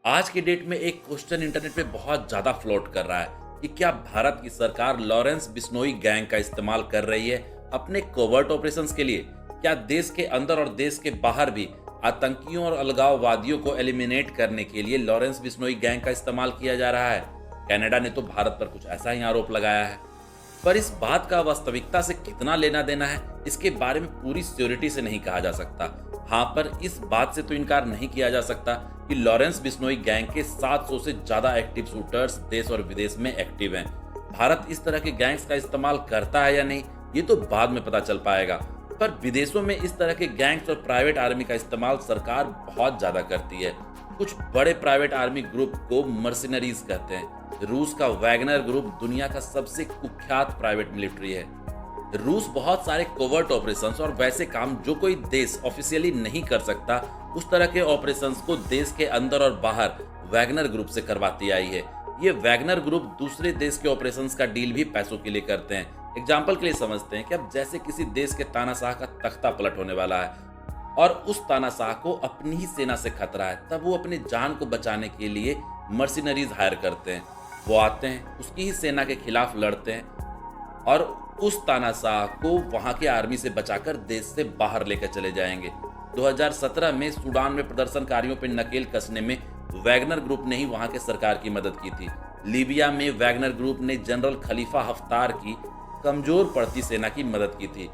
आज के डेट में एक क्वेश्चन इंटरनेट पे बहुत ज्यादा फ्लोट कर रहा है कि क्या भारत की सरकार लॉरेंस बिश्नोई गैंग का इस्तेमाल कर रही है अपने कोवर्ट ऑपरेशंस के लिए। क्या देश के अंदर और देश के बाहर भी आतंकियों और अलगाववादियों को एलिमिनेट करने के लिए लॉरेंस बिश्नोई गैंग का इस्तेमाल किया जा रहा है। कनाडा ने तो भारत पर कुछ ऐसा ही आरोप लगाया है, पर इस बात का वास्तविकता से कितना लेना देना है इसके बारे में पूरी श्योरिटी से नहीं कहा जा सकता। हाँ, पर इस बात से तो इनकार नहीं किया जा सकता कि लॉरेंस बिश्नोई गैंग के 700 से ज्यादा एक्टिव शूटर्स देश और विदेश में एक्टिव हैं। भारत इस तरह के गैंग्स का इस्तेमाल करता है या नहीं ये तो बाद में पता चल पाएगा, पर विदेशों में इस तरह के गैंग्स और प्राइवेट आर्मी का इस्तेमाल सरकार बहुत ज्यादा करती है। कुछ बड़े प्राइवेट आर्मी ग्रुप को मर्सिनरीज कहते हैं। रूस का वैगनर ग्रुप दुनिया का सबसे कुख्यात प्राइवेट मिलिट्री है। रूस बहुत सारे कोवर्ट ऑपरेशंस और वैसे काम जो कोई देश ऑफिशियली नहीं कर सकता, उस तरह के ऑपरेशंस को देश के अंदर और बाहर वैगनर ग्रुप से करवाती आई है। ये वैगनर ग्रुप दूसरे देश के ऑपरेशंस का डील भी पैसों के लिए करते हैं। एग्जाम्पल के लिए समझते हैं कि अब जैसे किसी देश के तानाशाह का तख्ता पलट होने वाला है और उस तानाशाह को अपनी ही सेना से खतरा है, तब वो अपनी जान को बचाने के लिए मर्सिनरीज हायर करते हैं। वो आते हैं, उसकी ही सेना के खिलाफ लड़ते हैं और उस तानाशाह को वहां के आर्मी से बचाकर देश से बाहर लेकर चले जाएंगे। 2017 में सूडान में प्रदर्शनकारियों पर नकेल कसने में वैगनर ग्रुप ने ही वहां के सरकार की मदद की थी। लीबिया में वैगनर ग्रुप ने जनरल खलीफा हफ्तार की कमजोर पड़ती सेना की मदद की थी।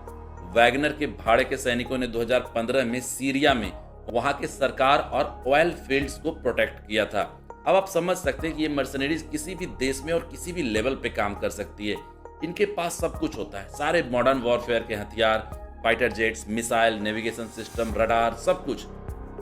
वैगनर के भाड़े के सैनिकों ने 2015 में सीरिया में वहां के सरकार और ऑयल फील्ड्स को प्रोटेक्ट किया था। अब आप समझ सकते हैं कि ये मर्सनरीज किसी भी देश में और किसी भी लेवल पे काम कर सकती है। इनके पास सब कुछ होता है, सारे मॉडर्न वॉरफेयर के हथियार, fighter jets, missile, navigation system, radar, सब कुछ।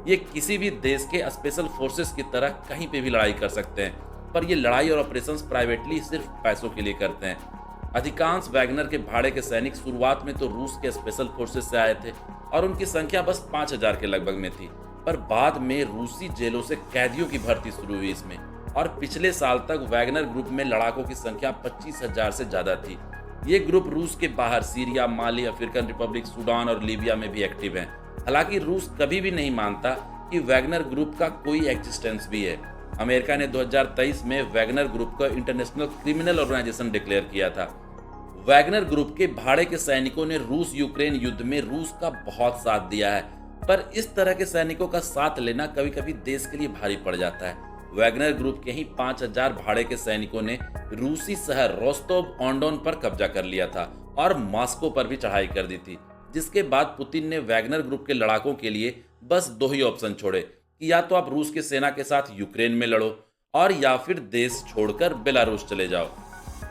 ये किसी भी देश के स्पेशल फोर्सेस की तरह कहीं पे भी लड़ाई कर सकते हैं, पर ये लड़ाई और ऑपरेशंस प्राइवेटली सिर्फ पैसों के लिए करते हैं। अधिकांश वैगनर के भाड़े के सैनिक शुरुआत में तो रूस के स्पेशल फोर्सेस से आए थे और उनकी संख्या बस 5000 के लगभग में थी, पर बाद में रूसी जेलों से कैदियों की भर्ती शुरू हुई इसमें, और पिछले साल तक वैगनर ग्रुप में लड़ाकों की संख्या 25,000 से ज्यादा थी। ये ग्रुप रूस के बाहर सीरिया, माली, अफ्रीकन रिपब्लिक, सूडान और लीबिया में भी एक्टिव हैं। हालांकि रूस कभी भी नहीं मानता कि वैगनर ग्रुप का कोई एग्जिस्टेंस भी है। अमेरिका ने 2023 में वैगनर ग्रुप को इंटरनेशनल क्रिमिनल ऑर्गेनाइजेशन डिक्लेयर किया था। वैगनर ग्रुप के भाड़े के सैनिकों ने रूस यूक्रेन युद्ध में रूस का बहुत साथ दिया है, पर इस तरह के सैनिकों का साथ लेना कभी कभी देश के लिए भारी पड़ जाता है। वैगनर ग्रुप के ही 5000 भाड़े के सैनिकों ने रूसी शहर रोस्टोव ऑन डोन पर कब्जा कर लिया था और मॉस्को पर भी चढ़ाई कर दी थी, जिसके बाद पुतिन ने वैगनर ग्रुप के लड़ाकों के लिए बस दो ही ऑप्शन छोड़े कि या तो आप रूस की सेना के साथ यूक्रेन में लड़ो और या फिर देश छोड़कर बेलारूस चले जाओ।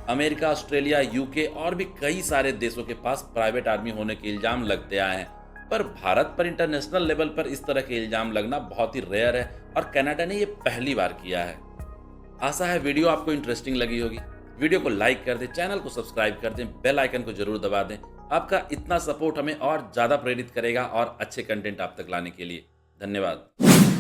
अमेरिका, ऑस्ट्रेलिया, यूके और भी कई सारे देशों के पास प्राइवेट आर्मी होने के इल्जाम लगते आए हैं, पर भारत पर इंटरनेशनल लेवल पर इस तरह के इल्जाम लगना बहुत ही रेयर है और कनाडा ने ये पहली बार किया है। आशा है वीडियो आपको इंटरेस्टिंग लगी होगी। वीडियो को लाइक कर दें, चैनल को सब्सक्राइब कर दें, बेल आइकन को जरूर दबा दें। आपका इतना सपोर्ट हमें और ज्यादा प्रेरित करेगा और अच्छे कंटेंट आप तक लाने के लिए। धन्यवाद।